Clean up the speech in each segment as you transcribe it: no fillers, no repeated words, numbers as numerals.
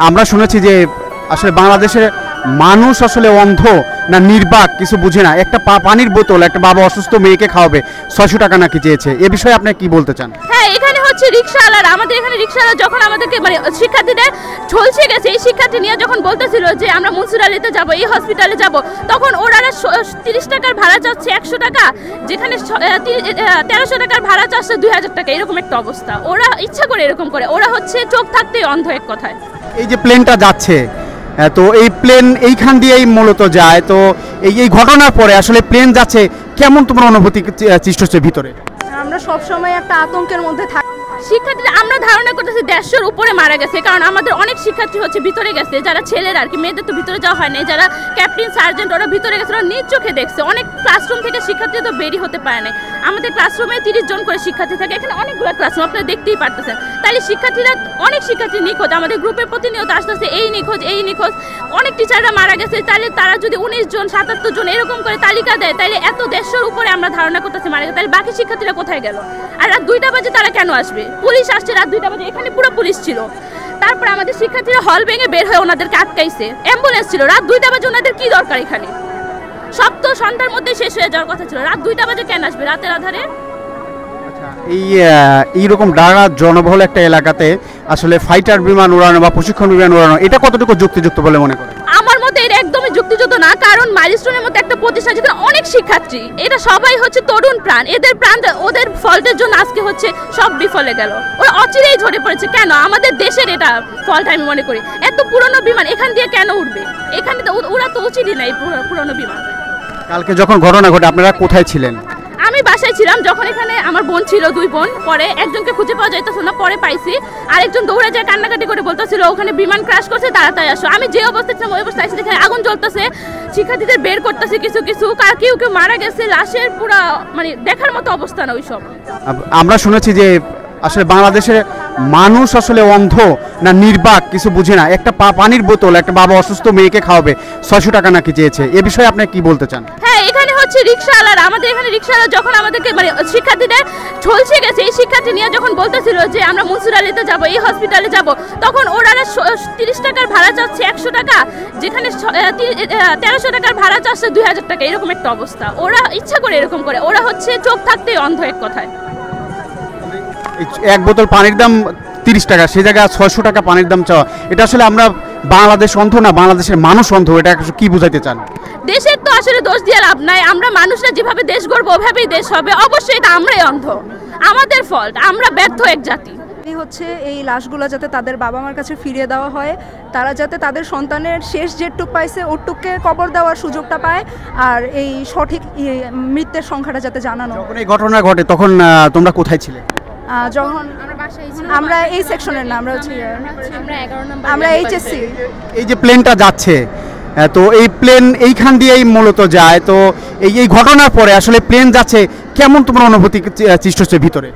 আমরা শুনেছি যে আসলে বাংলাদেশের মানুষ আসলে অন্ধ না নির্বাক কিছু বুঝে না। একটা পানির বোতল একটা বাবা অসুস্থ মেয়েকে খাওয়াবে 600 টাকা নাকি চেয়েছে, এ বিষয়ে আপনি কি বলতে চান? হ্যাঁ, এখানে হচ্ছে রিকশাওয়ালারা, আমাদের এখানে রিকশাওয়ালা যখন আমাদেরকে মানে শিক্ষার্থীদের ঝলসে গেছে, এই শিক্ষার্থী নিয়ে যখন বলতেছিল যে আমরা মুন্সিপালিটিতে যাব, এই হসপিটালে যাব, তখন ওরা 30 টাকার ভাড়া চাচ্ছে 100 টাকা, যেখানে 1300 টাকার ভাড়া চাচ্ছে 2000 টাকা, এরকম একটা অবস্থা। ওরা ইচ্ছা করে এরকম করে, ওরা হচ্ছে চোখ থাকতেই অন্ধ এক কথায়। এই যে প্লেনটা যাচ্ছে, তো এই প্লেন এইখান দিয়েই মূলত যায়, তো এই ঘটনার পরে আসলে প্লেন যাচ্ছে, কেমন তোমার অনুভূতি সৃষ্টি হচ্ছে ভিতরে? আমরা সব সময় একটা আতঙ্কের মধ্যে থাকি। শিক্ষার্থীরা আমরা ধারণা করতেছি 150 উপরে মারা গেছে, কারণ আমাদের অনেক শিক্ষার্থী হচ্ছে ভিতরে গেছে, যারা ছেলেরা আর কি, মেয়েদের তো ভিতরে যাওয়া হয় না, যারা ক্যাপ্টেন সার্জেন্ট ওরা ভিতরে গেছে, ওরা নিজ চোখে দেখছে। অনেক ক্লাসরুম থেকে শিক্ষার্থী তো বেরিয়ে হতে পারে না। আমাদের ক্লাসরুমে 30 জন করে শিক্ষার্থী থাকে, এখানে অনেকগুলো ক্লাসরুম আপনারা দেখতেই পারতেছেন। তাহলে শিক্ষার্থীরা অনেক শিক্ষার্থী নিখোঁজ, আমাদের গ্রুপে প্রতিনিয়ত আসতেছে এই নিখোঁজ এই নিখোঁজ, অনেক টিচাররা মারা গেছে। তাহলে তারা যদি 19 জন 77 জন এরকম করে তালিকা দেয়, তাহলে এত 150 উপরে আমরা ধারণা করতেছি মারা গেছে, তাহলে বাকি শিক্ষার্থীরা কোথায় গেল? আর রাত 2টা বাজে তারা কেন আসবে? পুলিশ আসছে রাত 2টা বাজে, এখানে পুরো পুলিশ ছিল। তারপর আমাদের শিক্ষার্থীরা হল ভেঙে বের হয়ে ওনাদেরকে আটকাইছে, অ্যাম্বুলেন্স ছিল। রাত 2টা বাজে ওনাদের কি দরকার এখানে? সব তো সন্ধ্যার মধ্যে শেষ হয়ে যাওয়ার কথা ছিল, রাত 2টা বাজে কেন আসবে রাতের আধারে? এইরকম ঢাকা জনবহুল একটা এলাকাতে আসলে ফাইটার বিমান উড়ানো বা প্রশিক্ষণ বিমান উড়ানো, এটা কতটুকু যুক্তিযুক্ত বলে মনে করেন? আমার মতে এটা একদমই যুক্তিযুক্ত না, কারণ মাইলস্টোনের মতো একটা প্রতিষ্ঠান যেখানে অনেক শিক্ষার্থী, এটা সবাই হচ্ছে তরুণ প্রাণ, এদের প্রাণ ওদের ফল্টের জন্য আজকে হচ্ছে সব বিফলে গেল। ওরা অচিরেই ঝরে পড়েছে। কেন? আমাদের দেশের এটা ফল্ট আমি মনে করি। এত পুরনো বিমান এখান দিয়ে কেন উঠবে? এখানে তো ওরা তো উচিতই নাই পুরনো বিমান। কালকে যখন ঘটনা ঘটে আপনারা কোথায় ছিলেন? আমি বাসায় ছিলাম, যখন এখানে আমার বোন ছিল, 2 বোন, পরে একজনকে খুঁজে পাওয়া যাইতেছিল না, পরে পাইছি। আরেকজন দৌড়ে যায় কান্নাকাটি করে বলতেছিল ওখানে বিমান ক্র্যাশ করছে, তাড়াতাড়ি আসো। আমি যে অবস্থায় ছিলাম ওই অবস্থায় এসে এখানে আগুন জ্বলতেছে, শিক্ষার্থীদের বের করতেছে, কিছু কেউ মারা গেছে, লাশের পুরা মানে দেখার মতো অবস্থা না ওইসব। আমরা শুনেছি যে আসলে বাংলাদেশের মানুষ আসলে অন্ধ না নির্বাক কিছু বুঝে না। একটা পানির বোতল একটা বাবা অসুস্থ মেয়েকে খাওয়াবে 600 টাকা নাকি চেয়েছে, এ বিষয়ে আপনি কি বলতে চান? হ্যাঁ, এখানে হচ্ছে রিকশাওয়ালারা, আমাদের এখানে রিকশাওয়ালা যখন আমাদেরকে মানে শিক্ষার্থীদের ঝলসে গেছে, এই শিক্ষার্থী নিয়ে যখন বলতেছিল যে আমরা মুন্সিপালিটিতে যাব, এই হসপিটালে যাব, তখন ওরা 30 টাকার ভাড়া চাচ্ছে 100 টাকা, যেখানে 1300 টাকার ভাড়া চাচ্ছে 2000 টাকা, এরকম একটা অবস্থা। ওরা ইচ্ছা করে এরকম করে, ওরা হচ্ছে চোখ থাকতেই অন্ধ এক কথায়। এক বোতল পানির দাম 30 টাকা, সেই জায়গায় 600 টাকা পানির দাম চাওয়া, এটা আসলে আমরা বাংলাদেশ অন্ধ না বাংলাদেশের মানুষ অন্ধ, এটা কি বুঝাইতে চান? দেশের তো আসলে দোষ দিয়ে লাভ নাই, আমরা মানুষরা যেভাবে দেশ গড়বো ওভাবেই দেশ হবে। অবশ্যই এটা আমরাই অন্ধ, আমাদের ফল্ট, আমরা ব্যর্থ এক জাতি। হচ্ছে এই লাশগুলো যাতে তাদের বাবা মার কাছে ফিরিয়ে দেওয়া হয়, তারা যাতে তাদের সন্তানের শেষ যেটুক পাইছে ওটুককে কবর দেওয়ার সুযোগটা পায়, আর এই সঠিক মৃত্যুর সংখ্যাটা যাতে জানানো। যখন এই ঘটনা ঘটে তখন তোমরা কোথায় ছিলে? যখন আমরা এই সেকশনের না, আমরা এইচএসসি। এই যে প্লেনটা যাচ্ছে, তো এই প্লেন এইখান দিয়েই মূলত যায়, তো এই ঘটনার পরে আসলে প্লেন যাচ্ছে, কেমন তোমার অনুভূতি সৃষ্টি হচ্ছে ভিতরে?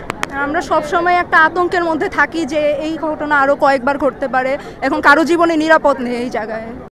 আমরা সব সময় একটা আতঙ্কের মধ্যে থাকি যে এই ঘটনা আরো কয়েকবার ঘটতে পারে। এখন কারো জীবনে নিরাপদ নেই এই জায়গায়।